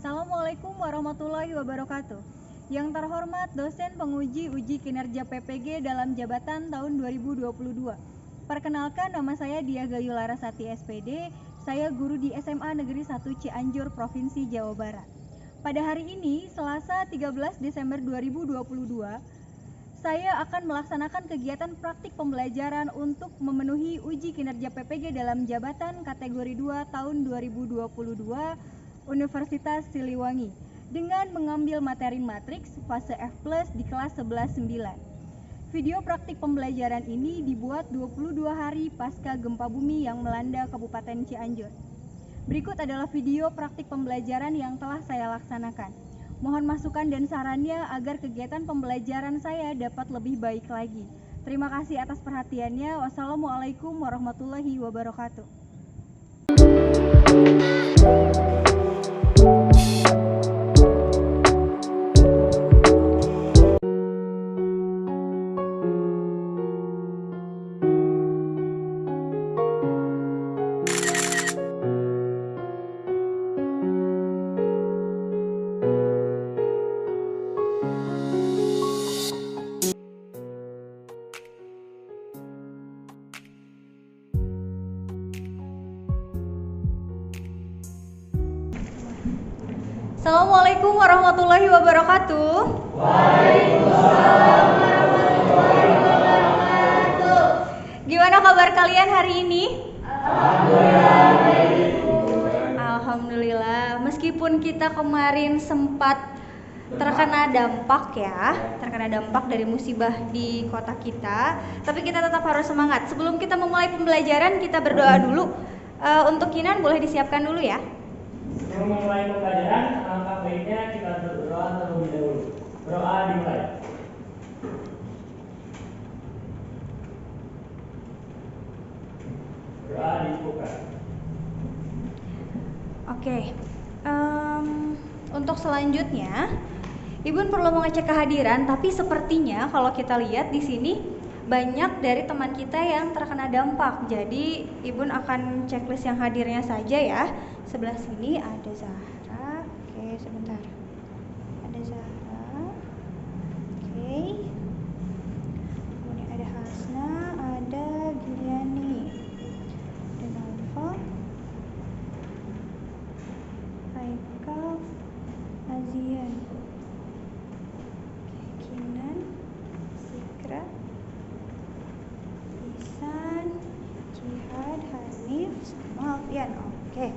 Assalamualaikum warahmatullahi wabarakatuh. Yang terhormat dosen penguji uji kinerja PPG dalam jabatan tahun 2022. Perkenalkan, nama saya Dia Gayu Larasati SPD. Saya guru di SMA Negeri 1 Cianjur, Provinsi Jawa Barat. Pada hari ini, Selasa 13 Desember 2022, saya akan melaksanakan kegiatan praktik pembelajaran untuk memenuhi uji kinerja PPG dalam jabatan kategori 2 tahun 2022 Universitas Siliwangi dengan mengambil materi matriks fase F+ di kelas 11-9. Video praktik pembelajaran ini dibuat 22 hari pasca gempa bumi yang melanda Kabupaten Cianjur. Berikut adalah video praktik pembelajaran yang telah saya laksanakan. Mohon masukan dan sarannya agar kegiatan pembelajaran saya dapat lebih baik lagi. Terima kasih atas perhatiannya. Wassalamualaikum warahmatullahi wabarakatuh. Assalamualaikum warahmatullahi wabarakatuh. Waalaikumsalam warahmatullahi wabarakatuh. Gimana kabar kalian hari ini? Alhamdulillah. Meskipun kita kemarin sempat terkena dampak dari musibah di kota kita, tapi kita tetap harus semangat. Sebelum kita memulai pembelajaran, kita berdoa dulu. Untuk Kinan boleh disiapkan dulu ya. Sebelum memulai pembelajaran, alangkah baiknya kita berdoa terlebih dahulu. Berdoa dimulai. Doa dibuka. Oke. Untuk selanjutnya, Ibu perlu mengecek kehadiran, tapi sepertinya kalau kita lihat di sini banyak dari teman kita yang terkena dampak. Jadi Ibu akan checklist yang hadirnya saja ya. Sebelah sini ada Zahra. Oke, sebentar. Ada Zahra. Oke. Kemudian ada Hasna, ada Giliani, ada Nova, Haikal, Azian, Kinan, Sikra, Ihsan, Jihad, Hanif, sama Alfian. Oke.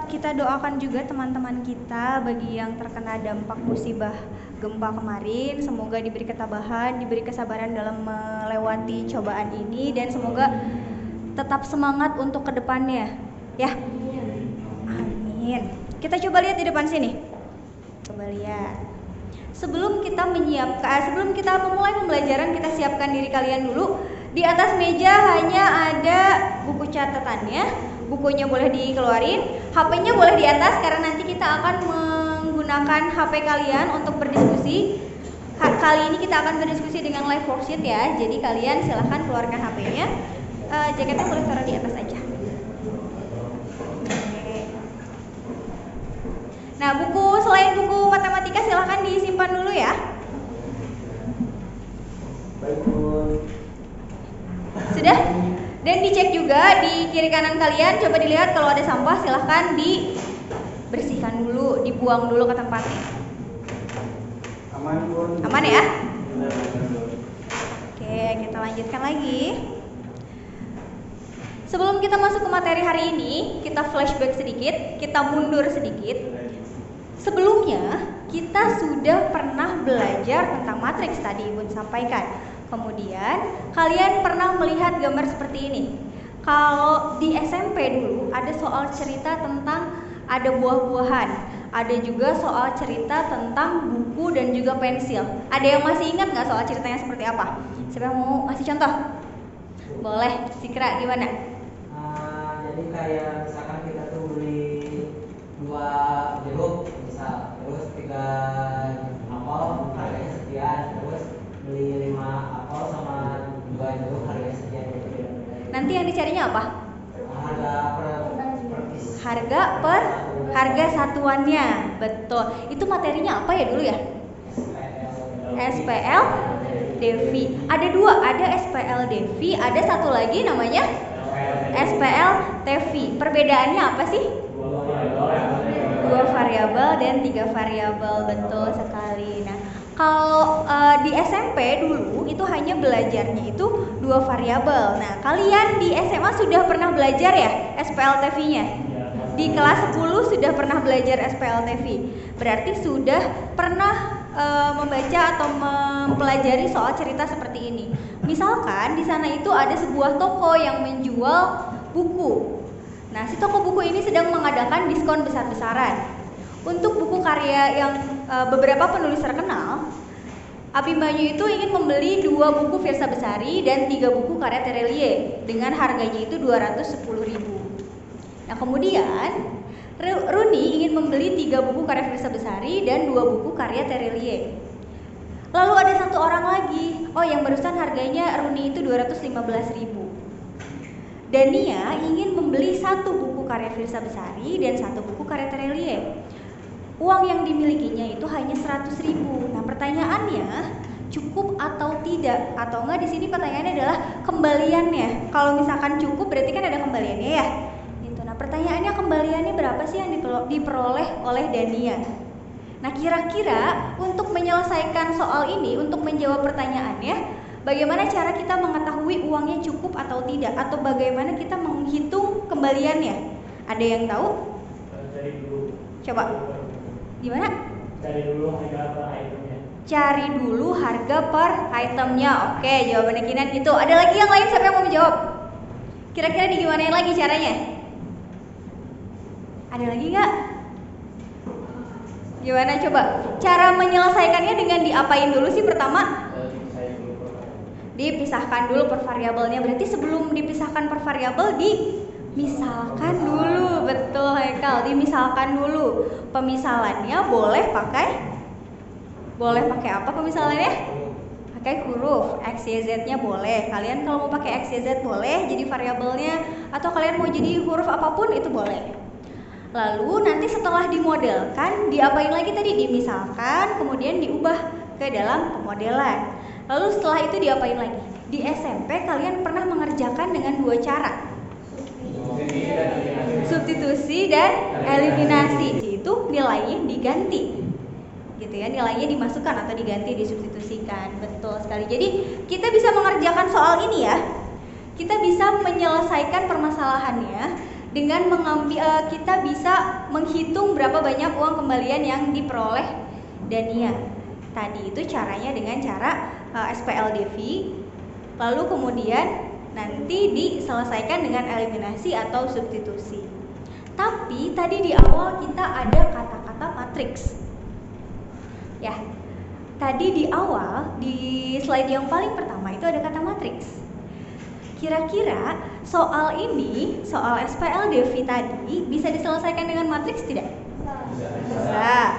Kita doakan juga teman-teman kita bagi yang terkena dampak musibah gempa kemarin. Semoga diberi ketabahan, diberi kesabaran dalam melewati cobaan ini, dan semoga tetap semangat untuk kedepannya. Ya. Amin. Kita coba lihat di depan sini. Coba lihat. Sebelum kita memulai pembelajaran, kita siapkan diri kalian dulu. Di atas meja hanya ada buku catatannya. Bukunya boleh dikeluarin, HP-nya boleh di atas karena nanti kita akan menggunakan HP kalian untuk berdiskusi. Kali ini kita akan berdiskusi dengan live worksheet ya. Jadi kalian silahkan keluarkan HP-nya. Jaketnya boleh taruh di atas aja. Oke. Nah, selain buku matematika silahkan disimpan dulu ya. Baik, Bu. Sudah? Dan dicek juga di kiri kanan kalian, coba dilihat kalau ada sampah silahkan dibersihkan dulu, dibuang dulu ke tempatnya. Aman, Bu. Aman ya? Oke, kita lanjutkan lagi. Sebelum kita masuk ke materi hari ini, kita flashback sedikit, kita mundur sedikit. Sebelumnya, kita sudah pernah belajar tentang matriks tadi Ibu sampaikan. Kemudian kalian pernah melihat gambar seperti ini. Kalau di SMP dulu ada soal cerita tentang ada buah-buahan, ada juga soal cerita tentang buku dan juga pensil. Ada yang masih ingat nggak soal ceritanya seperti apa? Siapa yang mau kasih contoh? Boleh, Sikra gimana? Jadi kayak misalkan kita tuh beli 2 jeruk misal, terus 3 apel harganya sekian, terus beli 5 apel sama 2 jeruk harganya sekian gitu. Nanti yang dicarinya apa? Harga per piece. Harga per Harga satuannya, betul. Itu materinya apa ya dulu ya? SPL Devi. Ada dua, ada SPL Devi, ada satu lagi namanya SPL Tevi. Perbedaannya apa sih? Dua variabel dan 3 variabel, betul sekali. Nah, kalau di SMP dulu itu hanya belajarnya itu 2 variabel. Nah, kalian di SMA sudah pernah belajar ya SPL Tevi-nya? Di kelas 10 sudah pernah belajar SPL Tevi. Berarti sudah pernah membaca atau mempelajari soal cerita seperti ini. Misalkan di sana itu ada sebuah toko yang menjual buku. Nah, si toko buku ini sedang mengadakan diskon besar-besaran. Untuk buku karya yang beberapa penulis terkenal, Abimanyu itu ingin membeli 2 buku Firsa Besari dan 3 buku karya Terelie dengan harganya itu 210.000. Nah, kemudian Runi ingin membeli 3 buku karya Firsa Besari dan 2 buku karya Terelie. Lalu ada satu orang lagi, yang barusan harganya Runi itu 215.000. Dania ingin membeli 1 buku karya Firsa Besari dan 1 buku karya Terelie. Uang yang dimilikinya itu hanya 100.000. Nah, pertanyaannya cukup atau tidak? Atau enggak, di sini pertanyaannya adalah kembaliannya. Kalau misalkan cukup berarti kan ada kembaliannya ya. Gitu. Nah, pertanyaannya kembaliannya berapa sih yang diperoleh oleh Dania? Nah, kira-kira untuk menyelesaikan soal ini, untuk menjawab pertanyaannya, bagaimana cara kita mengetahui uangnya cukup atau tidak? Atau bagaimana kita menghitung kembaliannya? Ada yang tahu? Cari dulu. Coba. Gimana? Cari dulu harga per itemnya. Cari dulu harga per itemnya. Oke, jawabannya Kinan gitu. Ada lagi yang lain, siapa yang mau menjawab? Kira-kira digimanain lagi caranya? Ada lagi nggak? Gimana coba? Cara menyelesaikannya dengan diapain dulu sih pertama? Dipisahkan dulu per variabelnya. Berarti sebelum dipisahkan per variabel dimisalkan dulu. Betul Haikal, dimisalkan dulu. Pemisalannya boleh pakai apa pemisalannya? Pakai huruf X, Y, Z-nya boleh. Kalian kalau mau pakai X, Y, Z boleh jadi variabelnya, atau kalian mau jadi huruf apapun itu boleh. Lalu nanti setelah dimodelkan, diapain lagi tadi? Dimisalkan, kemudian diubah ke dalam pemodelan. Lalu setelah itu diapain lagi? Di SMP kalian pernah mengerjakan dengan 2 cara. Substitusi dan eliminasi. Itu nilainya diganti. Gitu ya, nilainya dimasukkan atau diganti, disubstitusikan. Betul sekali. Jadi, kita bisa mengerjakan soal ini ya. Kita bisa menyelesaikan permasalahannya dengan kita bisa menghitung berapa banyak uang kembalian yang diperoleh Dania. Tadi itu caranya dengan cara SPL Devi, lalu kemudian nanti diselesaikan dengan eliminasi atau substitusi. Tapi tadi di awal kita ada kata-kata matriks. Ya, tadi di awal di slide yang paling pertama itu ada kata matriks. Kira-kira soal ini, soal SPL Devi tadi bisa diselesaikan dengan matriks tidak? Bisa.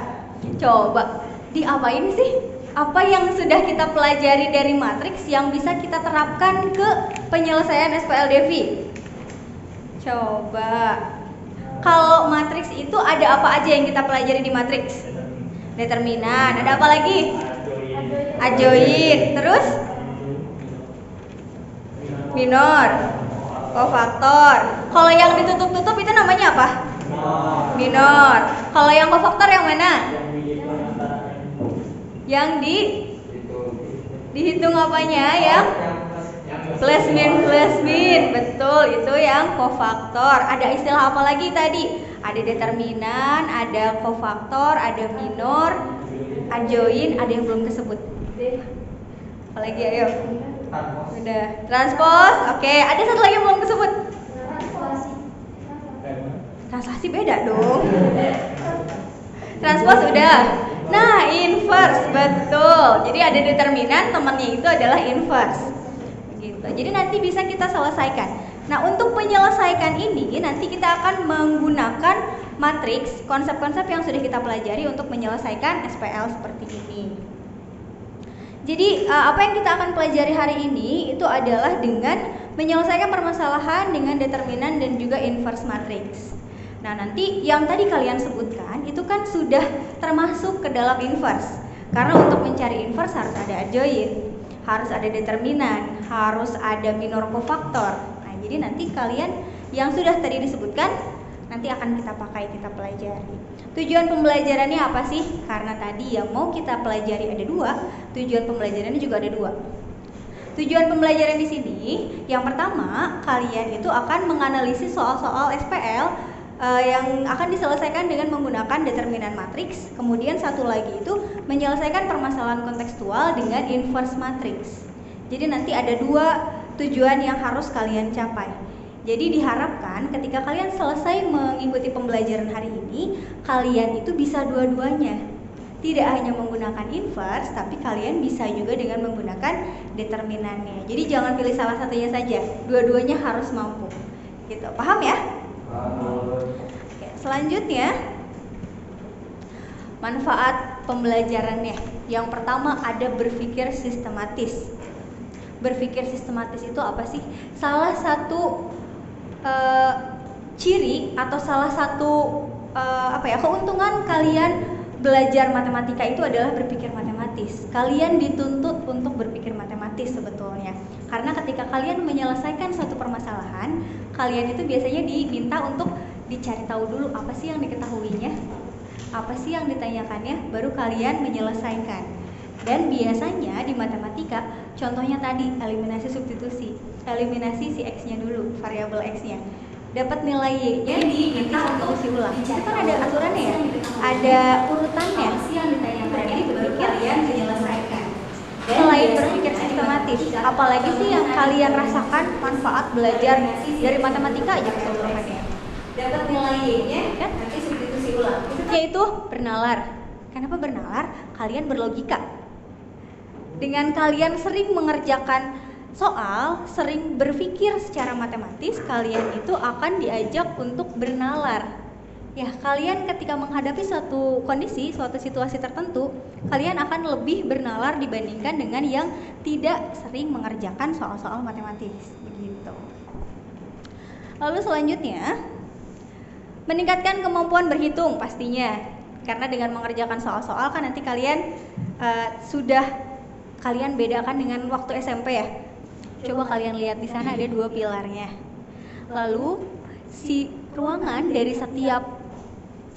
Coba diapain sih? Apa yang sudah kita pelajari dari matriks yang bisa kita terapkan ke penyelesaian SPL Devi? Coba. Kalau matriks itu ada apa aja yang kita pelajari di matriks? Determinan. Ada apa lagi? Adjoin. Terus? Minor. Kofaktor. Kalau yang ditutup-tutup itu namanya apa? Minor. Kalau yang kofaktor yang mana? Yang dihitung apanya? Yang plus min, betul, itu yang kofaktor. Ada istilah apa lagi tadi? Ada determinan, ada kofaktor, ada minor, adjoin, ada yang belum disebut. Apalagi ayo? Udah. Transpos, oke. Ada satu lagi yang belum disebut. Translasi beda dong. Transpos udah. Nah, inverse, betul. Jadi ada determinan, temannya itu adalah inverse. Gitu. Jadi nanti bisa kita selesaikan. Nah, untuk menyelesaikan ini nanti kita akan menggunakan matriks, konsep-konsep yang sudah kita pelajari untuk menyelesaikan SPL seperti ini. Jadi apa yang kita akan pelajari hari ini itu adalah dengan menyelesaikan permasalahan dengan determinan dan juga inverse matrix. Nah, nanti yang tadi kalian sebutkan itu kan sudah termasuk ke dalam inverse. Karena untuk mencari inverse harus ada adjoint, harus ada determinan, harus ada minor cofactor. Nah, jadi nanti kalian yang sudah tadi disebutkan nanti akan kita pakai, kita pelajari. Tujuan pembelajarannya apa sih? Karena tadi yang mau kita pelajari ada dua, tujuan pembelajarannya juga ada dua. Tujuan pembelajaran di sini, yang pertama, kalian itu akan menganalisis soal-soal SPL yang akan diselesaikan dengan menggunakan determinan matriks. Kemudian satu lagi itu menyelesaikan permasalahan kontekstual dengan inverse matriks. Jadi nanti ada dua tujuan yang harus kalian capai. Jadi diharapkan ketika kalian selesai mengikuti pembelajaran hari ini, kalian itu bisa dua-duanya. Tidak hanya menggunakan inverse, tapi kalian bisa juga dengan menggunakan determinannya. Jadi jangan pilih salah satunya saja, dua-duanya harus mampu. Gitu, paham ya? Oke, selanjutnya manfaat pembelajarannya. Yang pertama ada berpikir sistematis. Berpikir sistematis itu apa sih? Salah satu ciri atau salah satu keuntungan kalian belajar matematika itu adalah berpikir matematis. Kalian dituntut untuk berpikir matematis sebetulnya. Karena ketika kalian menyelesaikan suatu permasalahan, kalian itu biasanya diminta untuk dicari tahu dulu apa sih yang diketahuinya, apa sih yang ditanyakannya, baru kalian menyelesaikan. Dan biasanya di matematika, contohnya tadi eliminasi substitusi, eliminasi si X-nya dulu, variabel X-nya. Dapat nilai Y-nya diminta substitusi ulang. Itu kan ada aturannya ya, ada urutannya. Jadi berpikir yang menyelesaikan. Selain berpikir sistematis, apalagi sih yang kalian rasakan manfaat belajar dari matematika aja keseluruhannya? Dapat nilai Y-nya, kan? Nanti substitusi ulang. Yaitu bernalar. Kenapa bernalar? Kalian berlogika. Dengan kalian sering mengerjakan soal, sering berpikir secara matematis, kalian itu akan diajak untuk bernalar. Ya, kalian ketika menghadapi suatu kondisi, suatu situasi tertentu, kalian akan lebih bernalar dibandingkan dengan yang tidak sering mengerjakan soal-soal matematis. Begitu. Lalu selanjutnya, meningkatkan kemampuan berhitung pastinya. Karena dengan mengerjakan soal-soal kan nanti kalian sudah kalian bedakan dengan waktu SMP ya. Coba kalian lihat di sana ada dua pilarnya. Lalu si ruangan dari setiap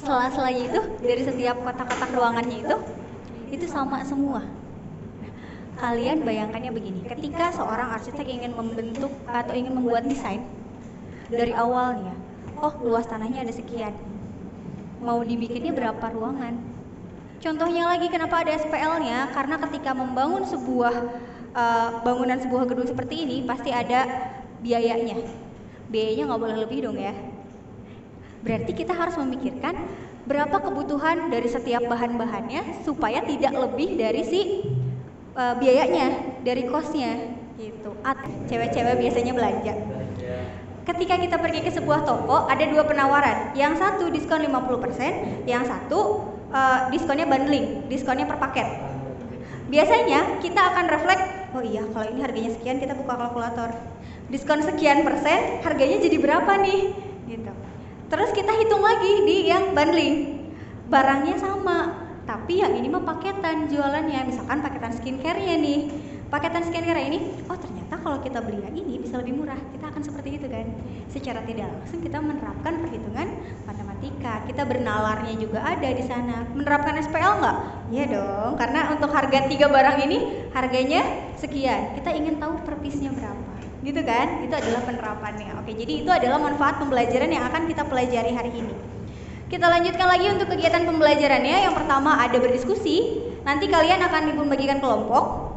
sela-selanya itu, dari setiap kotak-kotak ruangannya itu sama semua. Kalian bayangkannya begini, ketika seorang arsitek ingin membentuk atau ingin membuat desain dari awalnya, oh luas tanahnya ada sekian, mau dibikinnya berapa ruangan. Contohnya lagi kenapa ada SPL-nya, karena ketika membangun sebuah bangunan sebuah gedung seperti ini pasti ada biayanya. Biayanya nggak boleh lebih dong ya. Berarti kita harus memikirkan berapa kebutuhan dari setiap bahan-bahannya supaya tidak lebih dari si biayanya, dari kosnya gitu. Cewek-cewek biasanya belanja. Ketika kita pergi ke sebuah toko ada dua penawaran. Yang satu diskon 50%, yang satu diskonnya bundling, diskonnya per paket. Biasanya kita akan refleks, oh iya kalau ini harganya sekian, kita buka kalkulator. Diskon sekian persen, harganya jadi berapa nih? Gitu. Terus kita hitung lagi di yang bundling. Barangnya sama, tapi yang ini mah paketan jualannya. Misalkan paketan skincare-nya nih. Paketan skincare ini, oh ternyata kalau kita beli yang ini bisa lebih murah. Kita akan seperti itu kan. Secara tidak langsung kita menerapkan perhitungan matematika. Kita bernalarnya juga ada di sana. Menerapkan SPL nggak? Iya dong, karena untuk harga 3 barang ini harganya sekian. Kita ingin tahu per piece-nya berapa. Gitu kan? Itu adalah penerapannya. Oke, jadi itu adalah manfaat pembelajaran yang akan kita pelajari hari ini. Kita lanjutkan lagi untuk kegiatan pembelajarannya. Yang pertama ada berdiskusi. Nanti kalian akan dibagikan kelompok.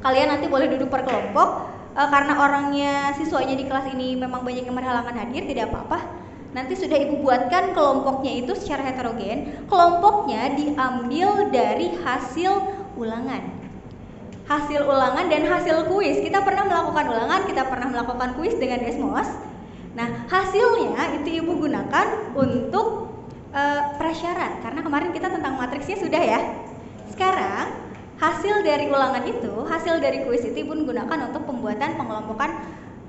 Kalian nanti boleh duduk per kelompok. Karena orangnya, siswanya di kelas ini memang banyak yang berhalangan hadir, tidak apa-apa. Nanti sudah ibu buatkan kelompoknya itu secara heterogen. Kelompoknya diambil dari hasil ulangan. Hasil ulangan dan hasil kuis. Kita pernah melakukan ulangan, kita pernah melakukan kuis dengan Desmos. Nah, hasilnya itu ibu gunakan untuk prasyarat. Karena kemarin kita tentang matriksnya sudah ya. Sekarang hasil dari ulangan itu, hasil dari kuis itu ibu gunakan untuk pembuatan pengelompokan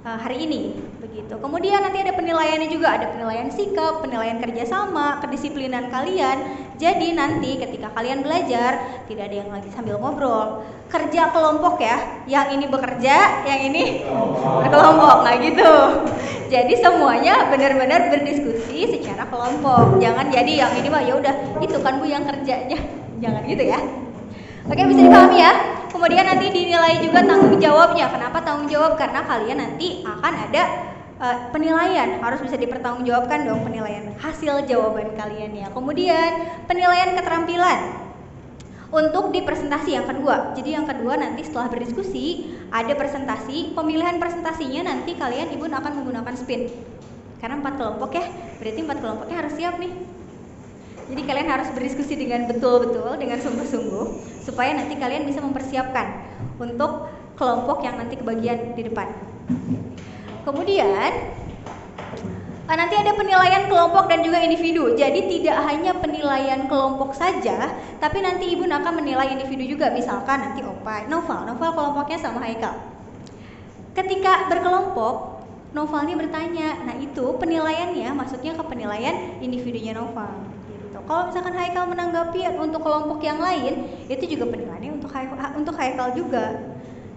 hari ini, begitu. Kemudian nanti ada penilaiannya juga, ada penilaian sikap, penilaian kerjasama, kedisiplinan kalian. Jadi nanti ketika kalian belajar tidak ada yang lagi sambil ngobrol, kerja kelompok ya. Yang ini bekerja, yang ini berkelompok, nah gitu. Jadi semuanya benar-benar berdiskusi secara kelompok. Jangan jadi yang ini mah ya udah itu kan Bu yang kerjanya, jangan gitu ya. Oke, bisa dipahami ya. Kemudian nanti dinilai juga tanggung jawabnya. Kenapa tanggung jawab? Karena kalian nanti akan ada penilaian, harus bisa dipertanggungjawabkan dong penilaian hasil jawaban kalian ya. Kemudian penilaian keterampilan untuk di presentasi yang kedua. Jadi yang kedua nanti setelah berdiskusi ada presentasi. Pemilihan presentasinya nanti kalian Ibu akan menggunakan spin. Karena 4 kelompok ya, berarti 4 kelompoknya harus siap nih. Jadi kalian harus berdiskusi dengan betul-betul, dengan sungguh-sungguh, supaya nanti kalian bisa mempersiapkan untuk kelompok yang nanti kebagian di depan. Kemudian nanti ada penilaian kelompok dan juga individu. Jadi tidak hanya penilaian kelompok saja, tapi nanti Ibu akan menilai individu juga. Misalkan nanti Noval kelompoknya sama Haikal. Ketika berkelompok, Novalnya bertanya, nah itu penilaiannya maksudnya ke penilaian individunya Noval. Kalau misalkan Haikal menanggapi untuk kelompok yang lain, itu juga penilaiannya untuk Haikal juga.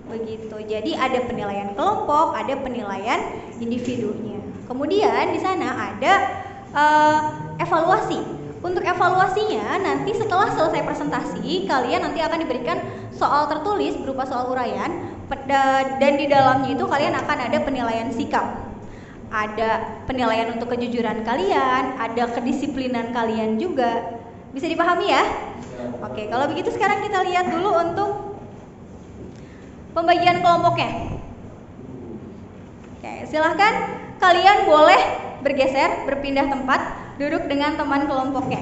Begitu. Jadi ada penilaian kelompok, ada penilaian individunya. Kemudian di sana ada evaluasi. Untuk evaluasinya nanti setelah selesai presentasi, kalian nanti akan diberikan soal tertulis berupa soal uraian dan di dalamnya itu kalian akan ada penilaian sikap. Ada penilaian untuk kejujuran kalian, ada kedisiplinan kalian juga. Bisa dipahami ya? Oke, kalau begitu sekarang kita lihat dulu untuk pembagian kelompoknya. Oke, silahkan kalian boleh bergeser, berpindah tempat, duduk dengan teman kelompoknya.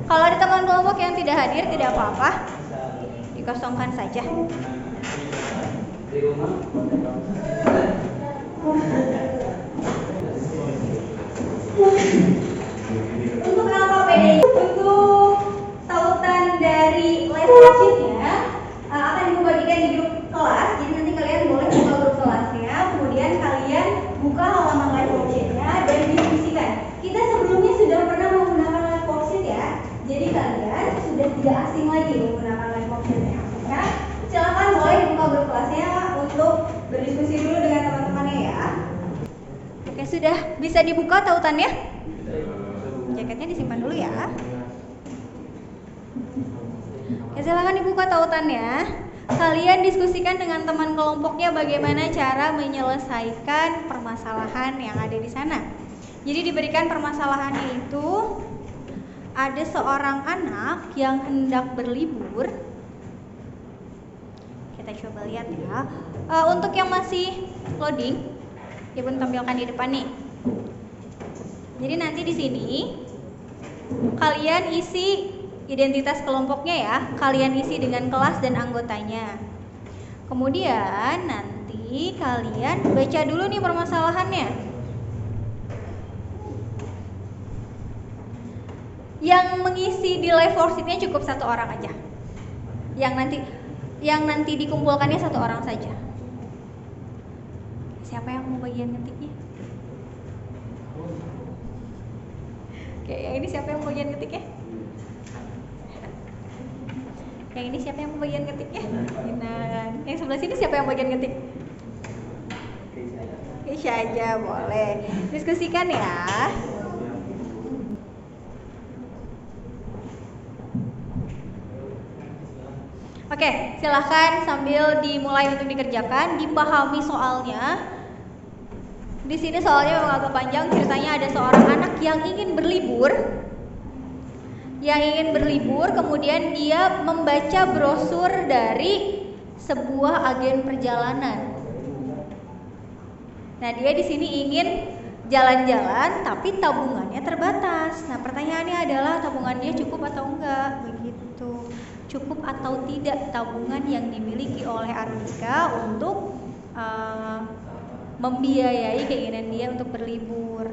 Kalau ada teman kelompok yang tidak hadir, tidak apa-apa, dikosongkan saja. Untuk LKPD, untuk tautan dari live worksheet-nya akan dibagikan di grup kelas. Jadi nanti kalian boleh buka grup kelasnya, kemudian kalian buka halaman live worksheet-nya dan diskusikan. Kita sebelumnya sudah pernah menggunakan live worksheet ya. Jadi kalian sudah tidak asing lagi menggunakan live worksheet-nya. Nah, silakan boleh buka grup kelasnya untuk berdiskusi dulu dengan teman-temannya ya. Oke, sudah bisa dibuka tautannya? Jaketnya disimpan dulu ya. Ya, silakan dibuka tautannya. Kalian diskusikan dengan teman kelompoknya bagaimana cara menyelesaikan permasalahan yang ada di sana. Jadi diberikan permasalahannya itu ada seorang anak yang hendak berlibur. Kita coba lihat ya. Untuk yang masih loading, Ibu tampilkan di depan nih. Jadi nanti di sini kalian isi identitas kelompoknya ya. Kalian isi dengan kelas dan anggotanya. Kemudian nanti kalian baca dulu nih permasalahannya. Yang mengisi di live worksheet-nya cukup 1 orang aja. Yang nanti dikumpulkannya 1 orang saja. Siapa yang mau bagian ngetiknya? Oke, yang ini siapa yang mau bagian ngetiknya? Yang ini siapa yang mau bagian ngetiknya? Nah, yang sebelah sini siapa yang bagian ngetik? Keisha aja, boleh. Diskusikan ya. Oke, silahkan sambil dimulai untuk dikerjakan, dipahami soalnya. Di sini soalnya memang agak panjang. Ceritanya ada seorang anak yang ingin berlibur, kemudian dia membaca brosur dari sebuah agen perjalanan. Nah, dia di sini ingin jalan-jalan, tapi tabungannya terbatas. Nah, pertanyaannya adalah tabungannya cukup atau enggak? Begitu. Cukup atau tidak tabungan yang dimiliki oleh Arvika untuk membiayai keinginan dia untuk berlibur.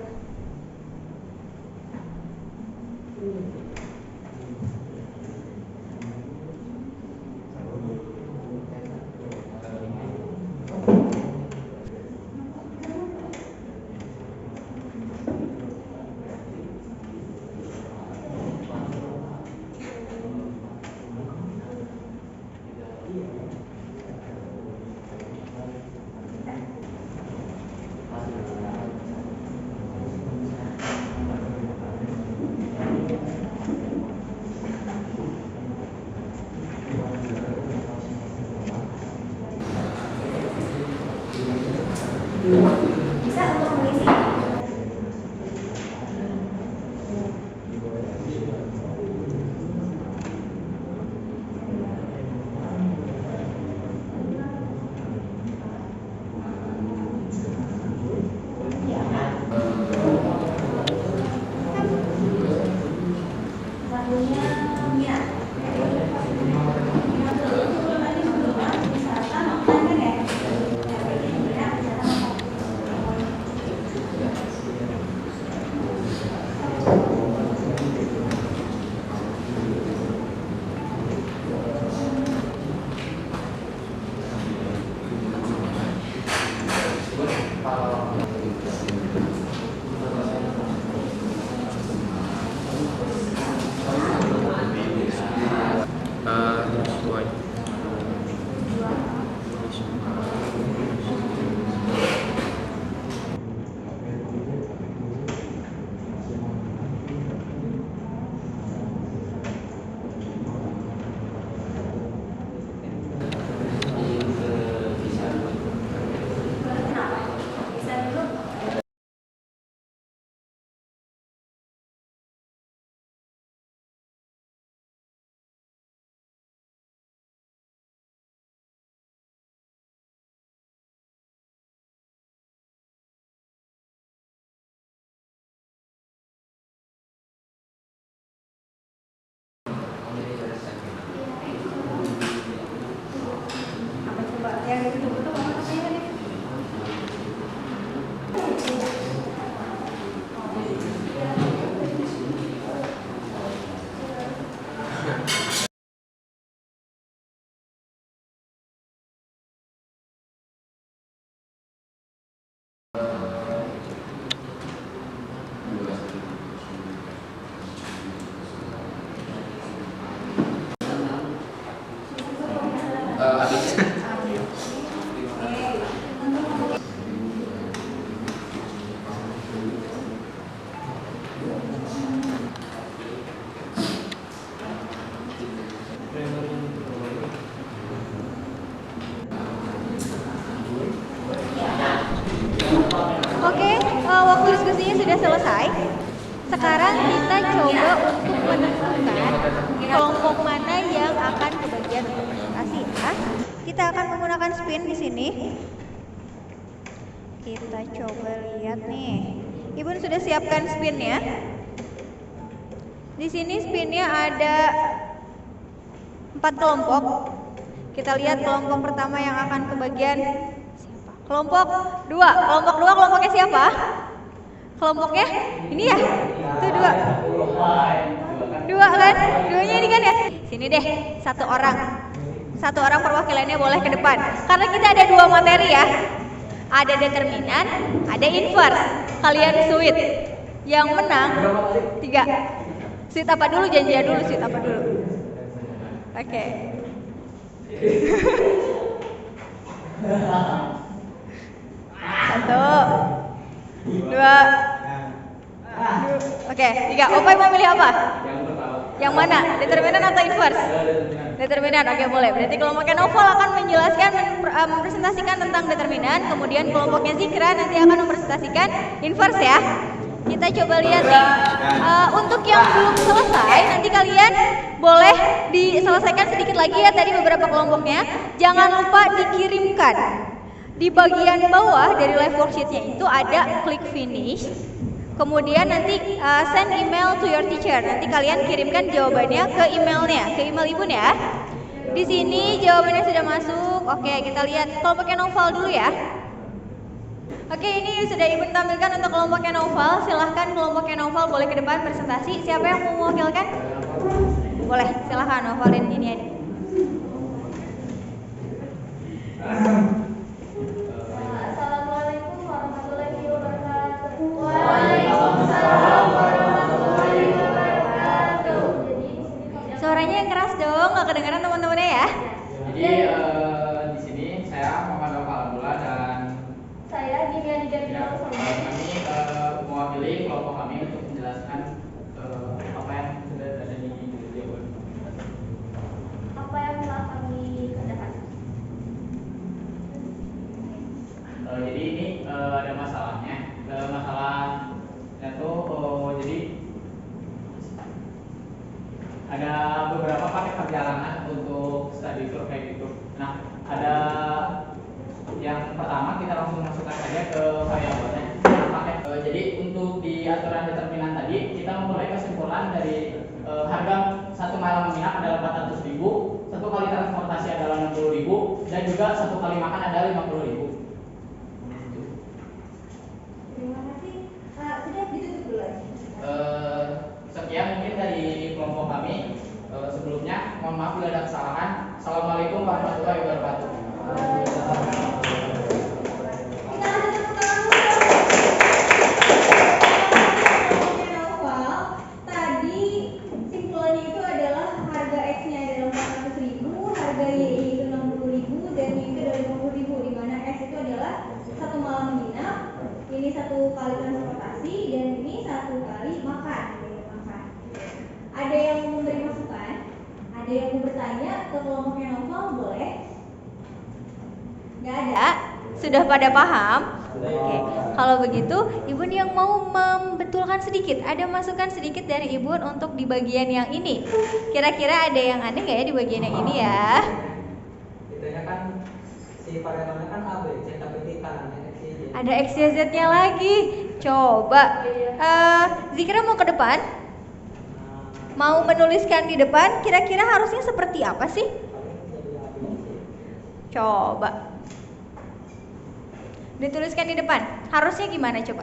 sudah selesai. Sekarang kita coba untuk menentukan kelompok mana yang akan kebagian untuk presentasi ya. Kita akan menggunakan spin di sini. Kita coba lihat nih. Ibu sudah siapkan spinnya. Di sini spinnya ada 4 kelompok. Kita lihat kelompok pertama yang akan kebagian siapa? Kelompok 2. Kelompok 2 kelompoknya siapa? Kelompoknya ini ya? Itu 2 kan? 2-nya ini kan ya? Sini deh, satu orang perwakilannya boleh ke depan. Karena kita ada 2 materi ya. Ada determinan, ada inverse. Kalian sweet. Yang menang 3. Sweet apa dulu? Janjian dulu sweet apa dulu? Oke. Satu, 2, oke, 3. Opai mau milih apa? Yang mana? Determinan atau inverse? Determinan, oke boleh. Berarti kelompoknya Novel akan menjelaskan, mempresentasikan tentang determinan. Kemudian kelompoknya Zikra nanti akan mempresentasikan inverse ya. Kita coba lihat nih. Untuk yang belum selesai, nanti kalian boleh diselesaikan sedikit lagi ya tadi beberapa kelompoknya. Jangan lupa dikirimkan. Di bagian bawah dari live worksheet-nya itu ada klik finish. Kemudian nanti send email to your teacher. Nanti kalian kirimkan jawabannya ke emailnya, ke email ibu ya. Di sini jawabannya sudah masuk. Oke, kita lihat kelompoknya Novel dulu ya. Oke, ini sudah ibu tampilkan untuk kelompoknya Novel. Silahkan kelompoknya Novel boleh ke depan presentasi. Siapa yang mau mewakilkan? Boleh, silahkan Novelin ini aja. Assalamualaikum warahmatullahi wabarakatuh. Waalaikumsalam warahmatullahi wabarakatuh. Suaranya yang keras dong, nggak kedengaran teman-temannya ya. Jadi di sini saya Muhammad Nova Abdullah dan Saya Dimiani Jamila kami mewakili kelompok kami untuk menjelaskan apa yang sudah ada di video. Apa yang telah kami kerjakan? Jadi ini ada masalahnya. Masalahnya tuh jadi ada beberapa paket perjalanan untuk study tour kayak gitu. Nah, ada yang pertama kita langsung masukkan saja ke variabelnya. Jadi untuk di aturan determinan tadi kita memulai kesimpulan dari harga satu malam menginap adalah 400.000, satu kali transportasi adalah 60.000, dan juga satu kali makan adalah 50.000. Terima kasih. Sudah ditutup dulu aja. Sekian mungkin dari kelompok kami. Sebelumnya mohon maaf bila ada kesalahan. Assalamualaikum warahmatullahi wabarakatuh. Tadi simpulannya itu adalah harga X-nya adalah 400.000, harga Y-nya itu 60.000, dan Y itu adalah 50.000, di mana X itu adalah satu malam menginap, ini satu kali transportasi, dan ini satu kali makan. Ada yang mau memberi masukan? Ada yang mau bertanya ke kelompoknya Novel? Boleh? Nggak ada? Sudah pada paham? Oke, kalau begitu Ibu yang mau membetulkan sedikit, ada masukan sedikit dari Ibu untuk di bagian yang ini. Kira-kira ada yang aneh nggak ya di bagian yang ini ya? Itunya kan si variabelnya kan A, B, C, tapi di kanannya X, Y, Z. Ada X, Y, Z-nya lagi. Coba, Zikra mau ke depan? Mau menuliskan di depan, kira-kira harusnya seperti apa sih? Coba dituliskan di depan, harusnya gimana coba?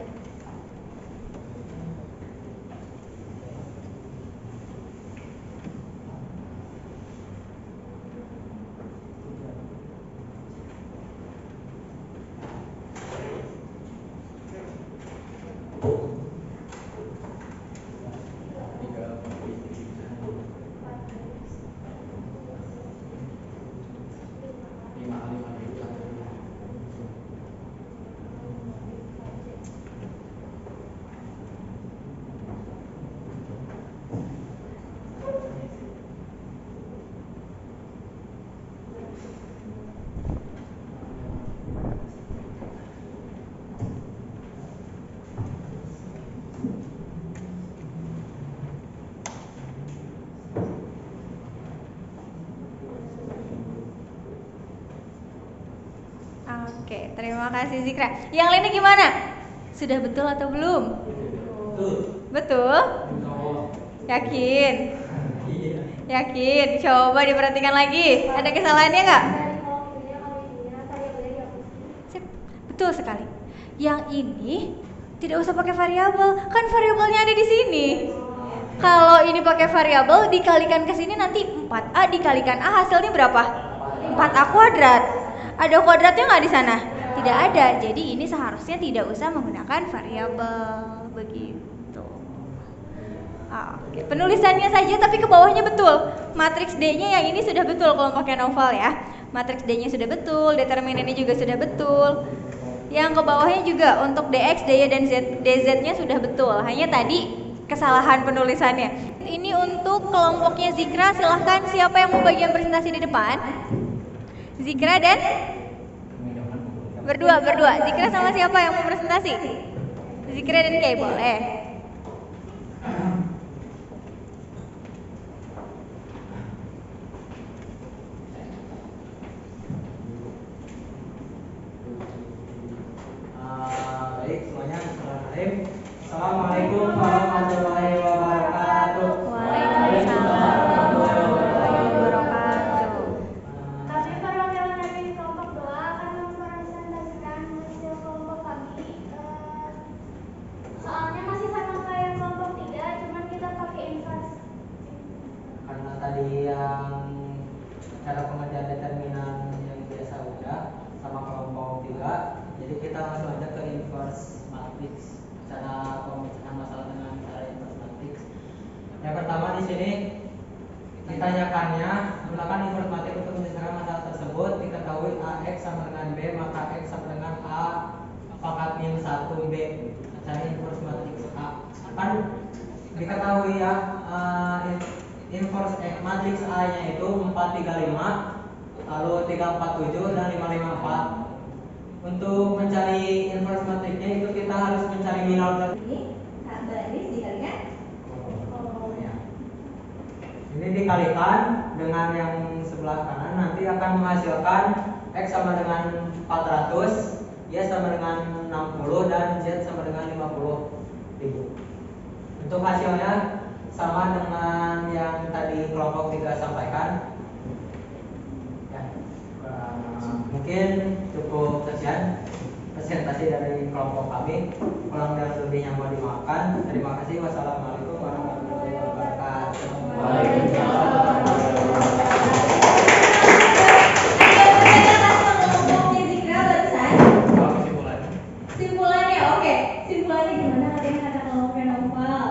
Oke, terima kasih Zikra. Yang lainnya gimana? Sudah betul atau belum? Betul? Yakin? Yakin? Coba diperhatikan lagi. Ada kesalahannya nggak? Sip. Betul sekali. Yang ini tidak usah pakai variabel, kan variabelnya ada di sini. Kalau ini pakai variabel dikalikan ke sini nanti 4A dikalikan A hasilnya berapa? 4A kuadrat. Ada kuadratnya nggak di sana? Tidak ada. Jadi ini seharusnya tidak usah menggunakan variabel begitu. Oke, penulisannya saja tapi ke bawahnya betul. Matriks D-nya yang ini sudah betul kelompoknya Noval ya. Matriks D-nya sudah betul, determinannya juga sudah betul. Yang ke bawahnya juga untuk DX, DY dan DZ-nya sudah betul. Hanya tadi kesalahan penulisannya. Ini untuk kelompoknya Zikra, silahkan siapa yang mau bagian presentasi di depan? Zikra dan berdua. Zikra sama siapa yang mau presentasi? Zikra dan Kay boleh. Baik semuanya, Assalamualaikum warahmatullahi wabarakatuh. Waalaikumsalam warahmatullahi wabarakatuh. Kami perwakilan dari kelompok 2 akan mempresentasikan hasil kelompok kami. Soalnya masih sama kayak kelompok 3, cuman kita pakai invers. Karena tadi yang cara pengerjaan determinan yang biasa udah sama kelompok 3, jadi kita langsung aja ke inverse matrix. Cara pemecahan masalah dengan cara inverse matrix. Yang pertama di sini ditanyakannya menggunakan inverse matrix untuk menyelesaikan masalah tersebut. Diketahui AX sama dengan B, maka X sama dengan A pangkat min 1 B. Cara inverse matrix A kan diketahui ya, inverse matrix A nya itu 435, lalu 347 dan 554. Untuk mencari inverse matrixnya itu kita harus mencari minor. Ini baris dikalikan. Ini dikalikan dengan yang sebelah kanan, nanti akan menghasilkan X sama dengan 400, Y sama dengan 60 dan Z sama dengan 50.000. Untuk hasilnya sama dengan yang tadi kelompok 3 sampaikan. Ya, mungkin cukup sekian presentasi dari kelompok kami. Kurang dan lebihnya mohon dimaafkan. Terima kasih. Wassalamualaikum warahmatullahi wabarakatuh. Kelompoknya Zikra barusan. Kalau kesimpulannya. Simpulannya oke. Simpulannya gimana katanya kata kelompoknya Noval?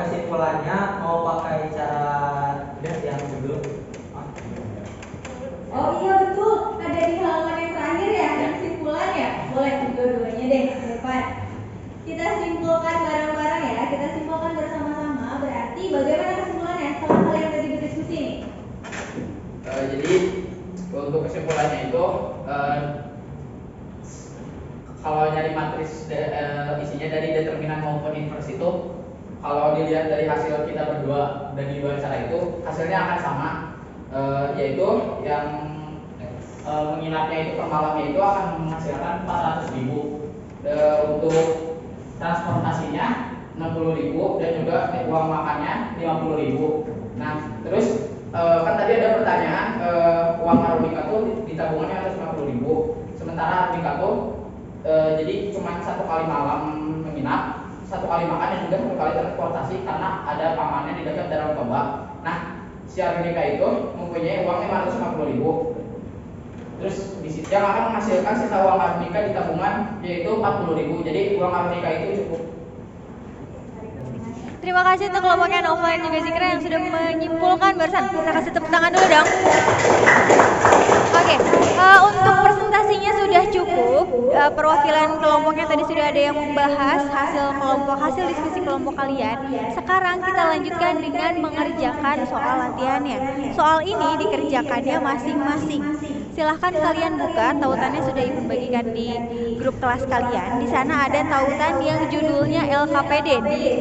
Kesimpulannya mau pakai cara yang dulu. Oh iya betul, ada di halaman yang terakhir ya, yang simpulan ya. Boleh dua-duanya deh ke depan. Kita simpulkan bareng-barang ya, kita simpulkan bersama-sama. Berarti bagaimana kesimpulannya setelah kalian tadi berdiskusi nih? Jadi untuk kesimpulannya itu kalau nyari matriks isinya dari determinan maupun inverse itu, kalau dilihat dari hasil kita berdua dari dua cara itu hasilnya akan sama, yaitu yang menginapnya itu per malamnya itu akan menghasilkan 400.000, untuk transportasinya 60.000 dan juga uang makannya 50.000. Nah terus kan tadi ada pertanyaan, uang Arulika tuh di tabungannya harus 50.000, sementara Arulika tuh jadi cuma 1 kali malam menginap, 1 kali makan dan juga 1 kali transportasi karena ada pamannya di dekat Danau Toba. Nah si Arulika itu mempunyai uang 550.000. Terus di situ yang akan menghasilkan sisa uang Arulika di tabungan yaitu 40.000. Jadi uang Arulika itu cukup. Terima kasih untuk kelompoknya Nova dan juga Zikra yang sudah menyimpulkan barusan. Bisa kasih tepuk tangan dulu dong. Oke, untuk presentasinya sudah cukup. Perwakilan kelompoknya tadi sudah ada yang membahas hasil diskusi kelompok kalian. Sekarang kita lanjutkan dengan mengerjakan soal latihannya. Soal ini dikerjakannya masing-masing. Silahkan kalian buka tautannya, sudah Ibu bagikan di grup kelas kalian. Di sana ada tautan yang judulnya LKPD.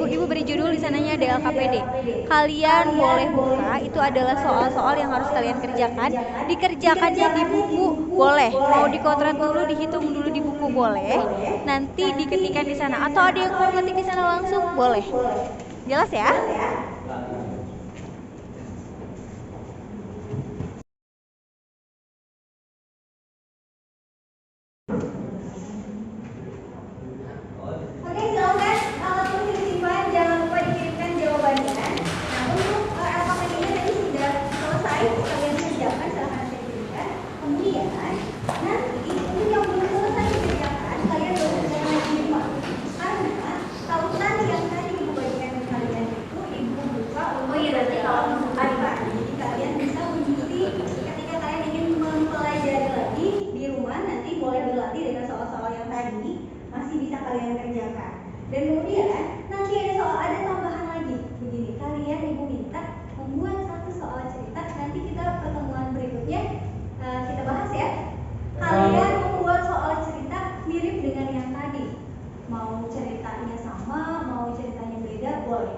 Ibu beri judul, di sananya ada LKPD. Kalian boleh buka, itu adalah soal-soal yang harus kalian kerjakan. Dikerjakannya di buku boleh, mau dikontrak dulu, dihitung dulu di buku boleh. Nanti diketikkan di sana, atau ada yang mau ngetik di sana langsung boleh. Jelas ya? Oke, silakan tulis disimpan, jangan lupa dikirimkan jawabannya. Nah, untuk LKPD-nya tadi sudah selesai, kalian kerjakan, silahkan saya kirimkan. Kemudian nanti untuk yang belum selesai dikerjakan, kalian boleh kerjakan lagi di rumah. Karena tautan yang tadi Ibu bagikan ke kalian itu Ibu buka untuk berarti kalau misalkan jadi kalian bisa mengikuti ketika kalian ingin mempelajari lagi di rumah, nanti boleh berlatih dengan soal-soal yang tadi masih bisa kalian kerjakan. Dan kemudian nanti ada tambahan lagi begini, kalian Ibu minta membuat satu soal cerita, nanti kita pertemuan berikutnya kita bahas ya. Kalian membuat soal cerita mirip dengan yang tadi, mau ceritanya sama, mau ceritanya beda, boleh.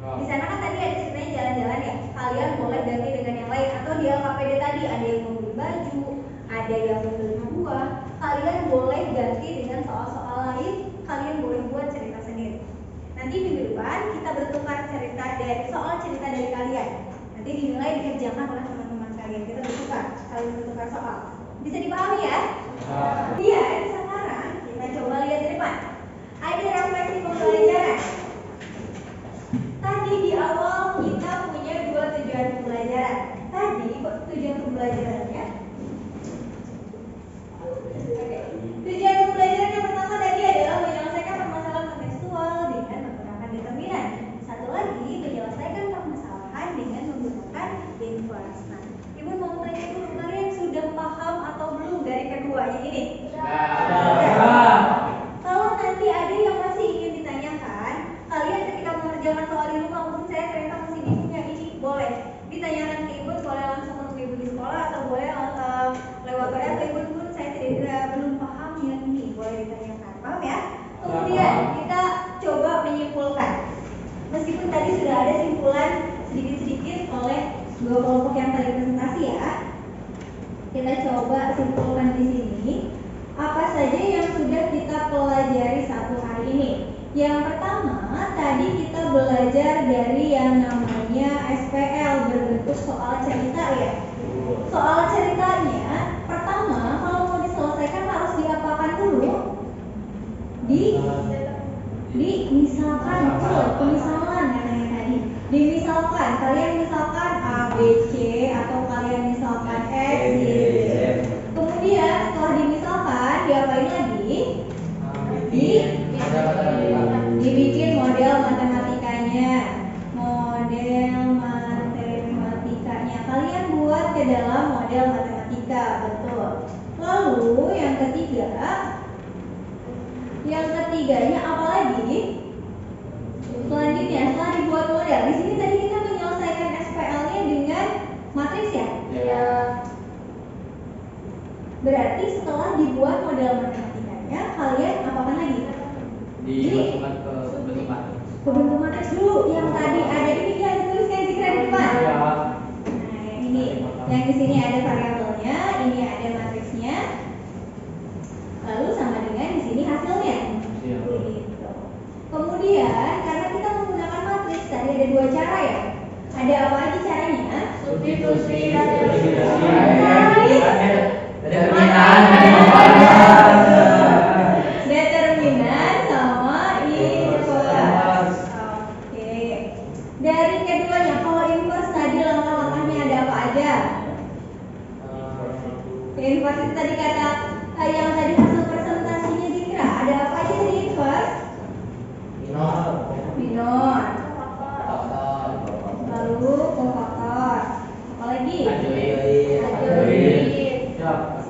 Di sana kan tadi ada ceritanya jalan-jalan ya, kalian boleh ganti dengan yang lain. Atau di LKPD tadi ada yang membeli baju, ada yang membeli buah, kalian boleh ganti dengan soal-soal lain, kalian boleh buat cerita sendiri. Nanti minggu depan kita bertukar cerita dari soal cerita dari kalian, nanti dinilai dikerjakan oleh teman-teman kalian, kita saling bertukar soal. Bisa dipahami ya? Kemudian sekarang kita coba lihat di depan, ada refleksi pembelajaran. Tadi di awal kita punya 2 tujuan pembelajaran. Tadi tujuan pembelajarannya, tujuan pembelajaran yang pertama tadi adalah menyelesaikan permasalahan kontekstual dengan menggunakan determinan. Satu lagi, menyelesaikan permasalahan dengan menggunakan inverse. Nah, Ibu mau tanya dulu, kalian sudah paham atau belum dari keduanya ini? Kalau nanti ada yang masih ingin ditanyakan, kalian ketika mengerjakan soal di rumah, mungkin saya ternyata masih bingung yang ini, boleh ditanyakan ke Ibu, boleh langsung ke Ibu di sekolah, atau boleh lewat WA ke Ibu pun saya belum paham yang ini, boleh ditanyakan. Paham ya? Kemudian kita coba menyimpulkan. Meskipun tadi sudah ada simpulan sedikit-sedikit oleh 2 kelompok yang tadi presentasi ya, kita coba simpulkan di sini apa saja yang sudah kita pelajari satu hari ini. Yang pertama, tadi kita belajar dari yang namanya SPL berbentuk soal cerita ya. Soal ceritanya, pertama kalau mau diselesaikan harus diapakan dulu? Misalkan, pemisalan katanya tadi. Dimisalkan, kalian misalkan A, B, C, atau kalian misalkan X, Y, Z. Kemudian setelah dimisalkan, diapain lagi? Dibikin model matematikanya. Kalian buat ke dalam model matematika, betul. Lalu yang ketiganya apa lagi? Selanjutnya setelah dibuat model, di sini tadi kita menyelesaikan SPL-nya dengan matriks ya. Berarti setelah dibuat model matematikanya, kalian apakan lagi? Dimasukkan ke bentuk matriks. Ke bentuk matriks dulu. Yang tadi ada ini dia dituliskan di depan. Nah, yang ini, yang di sini ada variabelnya, ini ada matriksnya. Lalu sama dengan di sini hasilnya. Gitu. Kemudian karena kita menggunakan matriks tadi ada 2 cara ya. Ada apa aja caranya? Substitusi dan determinan sama inverse. Oke. Dari keduanya, kalau inverse tadi langkah-langkahnya ada apa aja? Inverse itu tadi kata yang tadi hasil presentasinya Dikra, ada apa aja di inverse? Minor. Lalu kofaktor. Apalagi? Ajoin.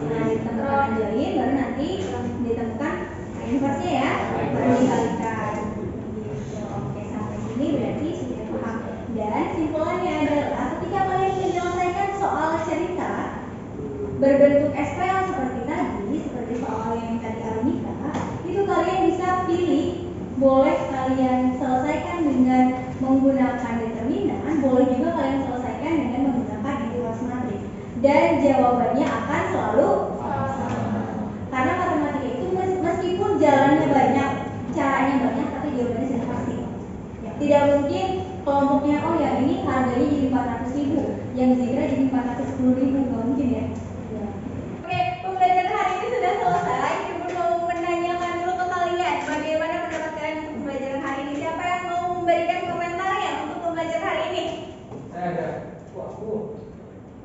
Nah, ditemukan ajoin, baru nanti ditemukan inverse-nya ya, baru dikalikan. Gitu. Oke, sampai sini berarti sudah paham. Dan simpulannya adalah ketika kalian menyelesaikan soal cerita, berbentuk SPL seperti tadi, seperti soal yang tadi Armika, itu kalian bisa pilih, boleh kalian selesaikan dengan menggunakan determinan, boleh juga kalian selesaikan dengan menggunakan integral matrik. Dan jawabannya akan selalu sama. Karena matematika itu meskipun jalannya banyak, caranya banyak, tapi jawabannya sudah pasti. Ya, tidak mungkin kelompoknya, oh ya ini harganya jadi 400.000, yang zikra jadi 410.000, nggak mungkin ya. Oke, pembelajaran hari ini sudah selesai. Ibu mau menanyakan dulu ke kalian, bagaimana pendapat kalian untuk pembelajaran hari ini? Siapa yang mau memberikan komentarnya untuk pembelajaran hari ini? Saya ada. Aku.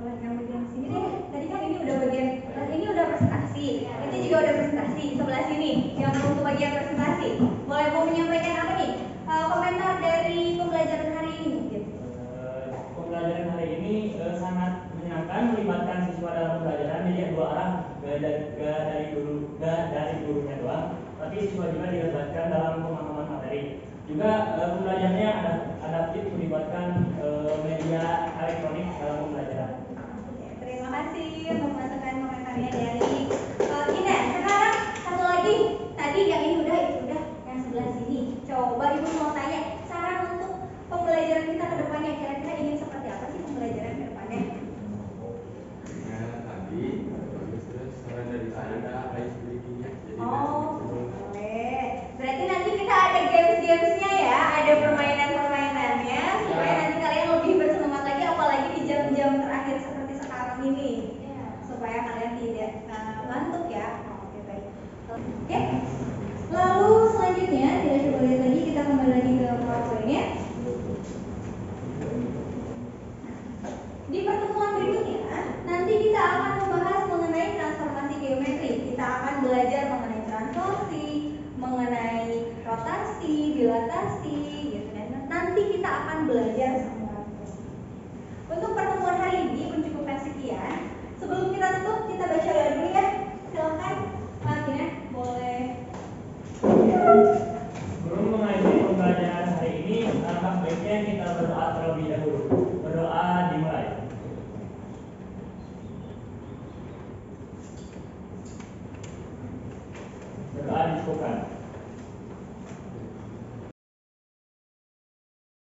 Boleh yang bagian sini deh. Tadi kan ini udah bagian, ini udah presentasi. Ini juga udah presentasi. Sebelah sini yang untuk bagian presentasi. Boleh mau menyampaikan apa nih? Komentar dari pembelajaran hari ini mungkin. Pembelajaran hari ini sangat menyenangkan, melibatkan siswa dalam pembelajaran. Jadi dua arah, gak dari gurunya doang, tapi siswa juga dilibatkan dalam pemahaman materi. Juga pembelajarannya adaptif, melibatkan media elektronik dalam pembelajaran. Terima kasih untuk masukan komentarnya dari Ina. Sekarang satu lagi, tadi yang ini udah, itu udah, yang sebelah sini. Coba ibu mau tanya, saran untuk pembelajaran kita ke depannya, kira-kira ingin seperti apa sih pembelajaran ke depannya? Ya tadi terus saran dari saya ada ice breaking-nya. Jadi Oh, boleh. Berarti nanti kita ada games-gamesnya ya, ada permainan-permainannya supaya nanti kalian lebih bersemangat lagi, apalagi di jam-jam terakhir seperti sekarang ini, supaya kalian tidak ngantuk ya. Oke, baik. Oke. Lalu selanjutnya kita coba lihat lagi, kita kembali lagi ke PowerPoint-nya. Di pertemuan berikutnya, nanti kita akan membahas mengenai transformasi geometri. Kita akan belajar mengenai transformasi, mengenai rotasi, dilatasi, gitu. Dan nanti kita akan belajar semua. Untuk pertemuan hari ini mencukupkan sekian. Sebelum kita tutup, kita baca doa dulu ya. Silakan, Tina, boleh. Sebelum mengakhiri pembelajaran hari ini, alangkah baiknya kita berdoa terlebih dahulu. Berdoa dimulai. Berdoa disebutkan.